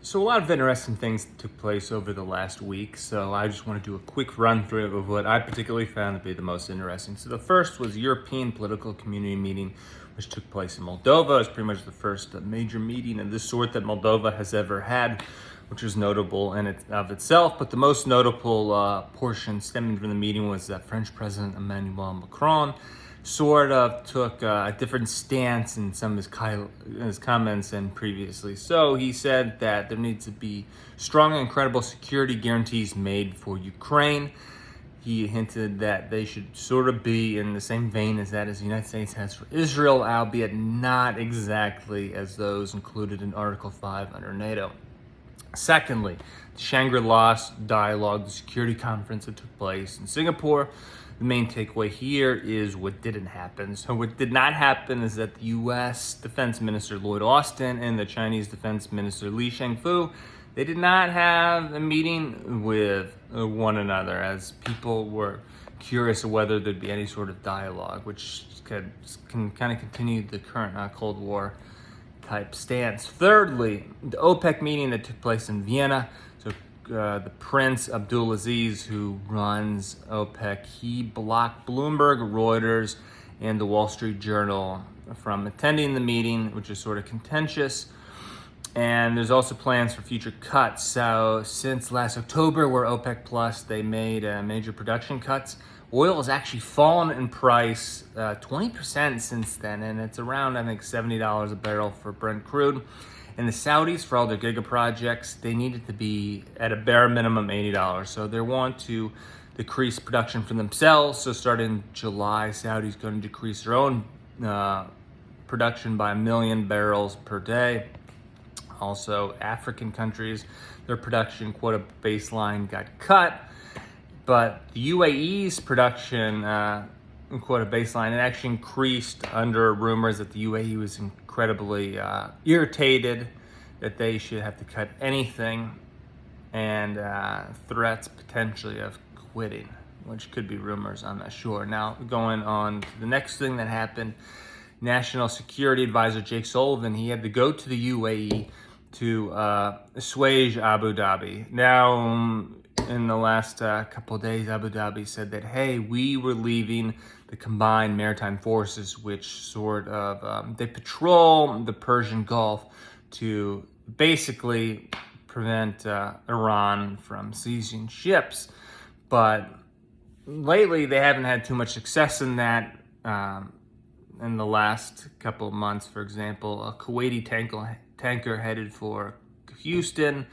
So a lot of interesting things took place over the last week, so I just want to do a quick run through of what I particularly found to be the most interesting. So the first was European Political Community meeting, which took place in Moldova. It was pretty much the first major meeting of this sort that Moldova has ever had, which was notable in of itself. But the most notable portion stemming from the meeting was that French President Emmanuel Macron sort of took a different stance in some of his comments than previously. So he said that there needs to be strong and credible security guarantees made for Ukraine. He hinted that they should sort of be in the same vein as the United States has for Israel, albeit not exactly as those included in Article 5 under NATO. Secondly, the Shangri-La Dialogue, the security conference that took place in Singapore. The main takeaway here is what didn't happen. So what did not happen is that the U.S. Defense Minister Lloyd Austin and the Chinese Defense Minister Li Shangfu, they did not have a meeting with one another, as people were curious of whether there'd be any sort of dialogue, which can kind of continue the current Cold War type stance. Thirdly, the OPEC meeting that took place in Vienna. So the Prince Abdulaziz, who runs OPEC, he blocked Bloomberg, Reuters, and the Wall Street Journal from attending the meeting, which is sort of contentious. And there's also plans for future cuts. So since last October, where OPEC Plus, they made major production cuts, oil has actually fallen in price 20% since then, and it's around, I think, $70 a barrel for Brent crude. And the Saudis, for all their giga projects, they need it to be at a bare minimum $80. So they want to decrease production for themselves. So starting July, Saudi's going to decrease their own production by 1 million barrels per day. Also, African countries, their production quota baseline got cut. But the UAE's production quota baseline, it actually increased under rumors that the UAE was incredibly irritated that they should have to cut anything, and threats potentially of quitting, which could be rumors, I'm not sure. Now, going on to the next thing that happened, National Security Advisor Jake Sullivan, he had to go to the UAE to assuage Abu Dhabi. Now, in the last couple of days, Abu Dhabi said that, hey, we were leaving the combined maritime forces, which sort of, they patrol the Persian Gulf to basically prevent Iran from seizing ships. But lately, they haven't had too much success in that. In the last couple of months, for example, a Kuwaiti tanker headed for Houston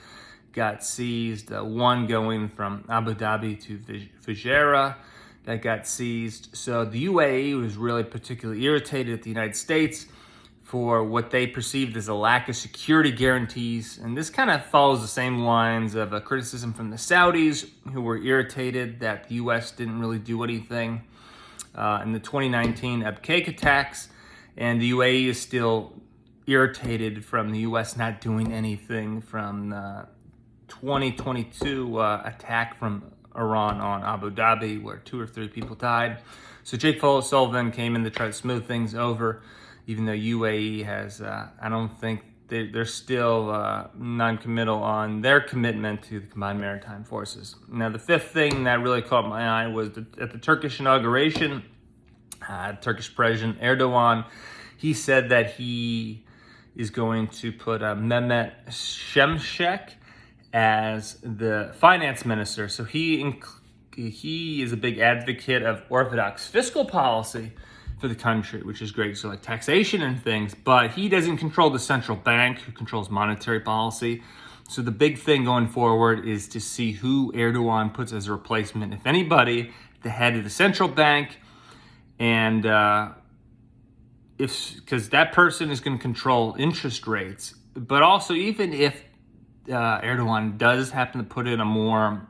got seized, one going from Abu Dhabi to Fujairah that got seized. So the UAE was really particularly irritated at the United States for what they perceived as a lack of security guarantees. And this kind of follows the same lines of a criticism from the Saudis, who were irritated that the U.S. didn't really do anything in the 2019 Abqaiq attacks. And the UAE is still irritated from the U.S. not doing anything from 2022 attack from Iran on Abu Dhabi, where 2 or 3 people died. So Jake Sullivan came in to try to smooth things over, even though UAE has, I don't think, they're still non-committal on their commitment to the combined maritime forces. Now, the fifth thing that really caught my eye was at the Turkish inauguration, Turkish President Erdogan, he said that he is going to put Memet Şimşek as the finance minister. So he is a big advocate of orthodox fiscal policy for the country, which is great. So like taxation and things, but he doesn't control the central bank, who controls monetary policy. So the big thing going forward is to see who Erdogan puts as a replacement, if anybody, at the head of the central bank. And because that person is going to control interest rates. But also, even if Erdogan does happen to put in a more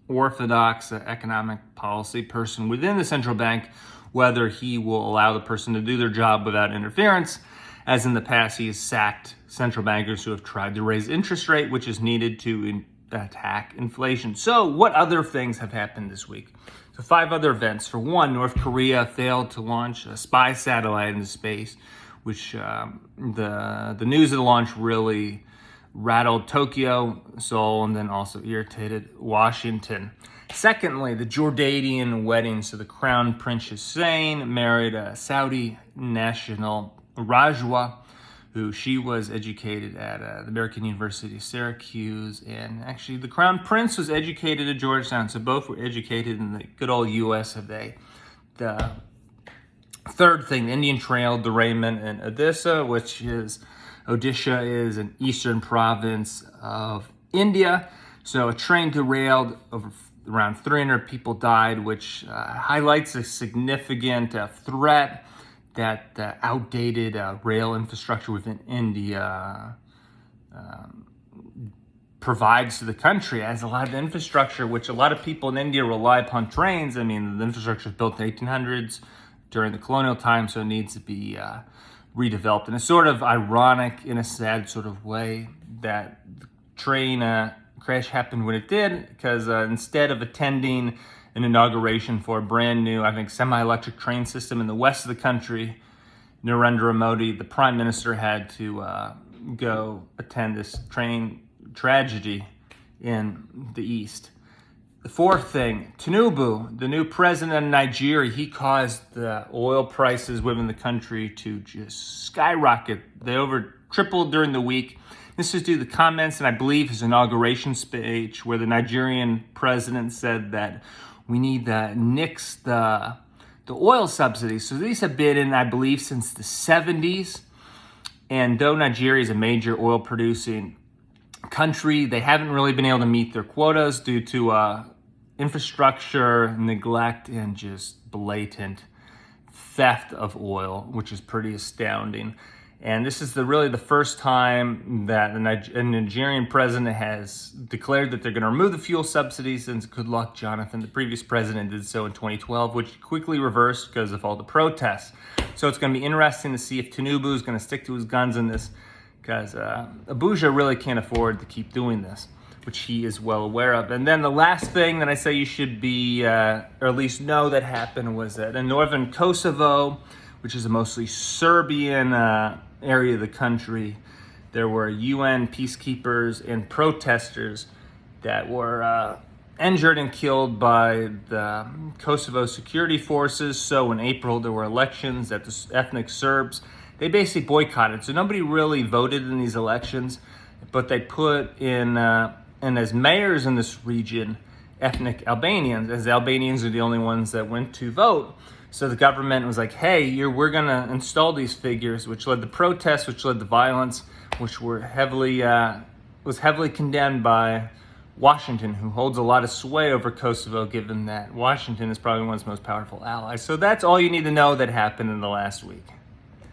orthodox economic policy person within the central bank, whether he will allow the person to do their job without interference. As in the past, he has sacked central bankers who have tried to raise interest rate, which is needed to attack inflation. So what other things have happened this week? So 5 other events. For one, North Korea failed to launch a spy satellite into space, which the news of the launch really rattled Tokyo, Seoul, and then also irritated Washington. Secondly, the Jordanian wedding. So the Crown Prince Hussein married a Saudi national, Rajwa, who she was educated at the American University of Syracuse. And actually, the Crown Prince was educated at Georgetown. So both were educated in the good old U.S. of A. The third thing, the Indian Trail derailment in Odisha, Odisha is an eastern province of India. So a train derailed, around 300 people died, which highlights a significant threat that the outdated rail infrastructure within India provides to the country. As a lot of infrastructure, which a lot of people in India rely upon trains. I mean, the infrastructure was built in the 1800s during the colonial time, so it needs to be redeveloped. And it's sort of ironic in a sad sort of way that the train crash happened when it did, because instead of attending an inauguration for a brand new, I think, semi-electric train system in the west of the country, Narendra Modi, the prime minister, had to go attend this train tragedy in the east. The fourth thing, Tinubu, the new president of Nigeria, he caused the oil prices within the country to just skyrocket. They tripled during the week. This is due to the comments, and I believe his inauguration speech, where the Nigerian president said that we need to nix the oil subsidies. So these have been in, I believe, since the 70s. And though Nigeria is a major oil producing country, they haven't really been able to meet their quotas due to infrastructure neglect and just blatant theft of oil, which is pretty astounding. And this is really the first time that a Nigerian president has declared that they're going to remove the fuel subsidies, since good luck, Jonathan. The previous president did so in 2012, which quickly reversed because of all the protests. So it's going to be interesting to see if Tinubu is going to stick to his guns in this, because Abuja really can't afford to keep doing this, which he is well aware of. And then the last thing that I say you should be, or at least know that happened, was that in northern Kosovo, which is a mostly Serbian area of the country, there were UN peacekeepers and protesters that were injured and killed by the Kosovo security forces. So in April, there were elections that the ethnic Serbs, they basically boycotted. So nobody really voted in these elections, but they put in, and as mayors in this region, ethnic Albanians, as Albanians are the only ones that went to vote. So the government was like, hey, we're going to install these figures, which led to protests, which led to violence, which was heavily condemned by Washington, who holds a lot of sway over Kosovo, given that Washington is probably one of its most powerful allies. So that's all you need to know that happened in the last week.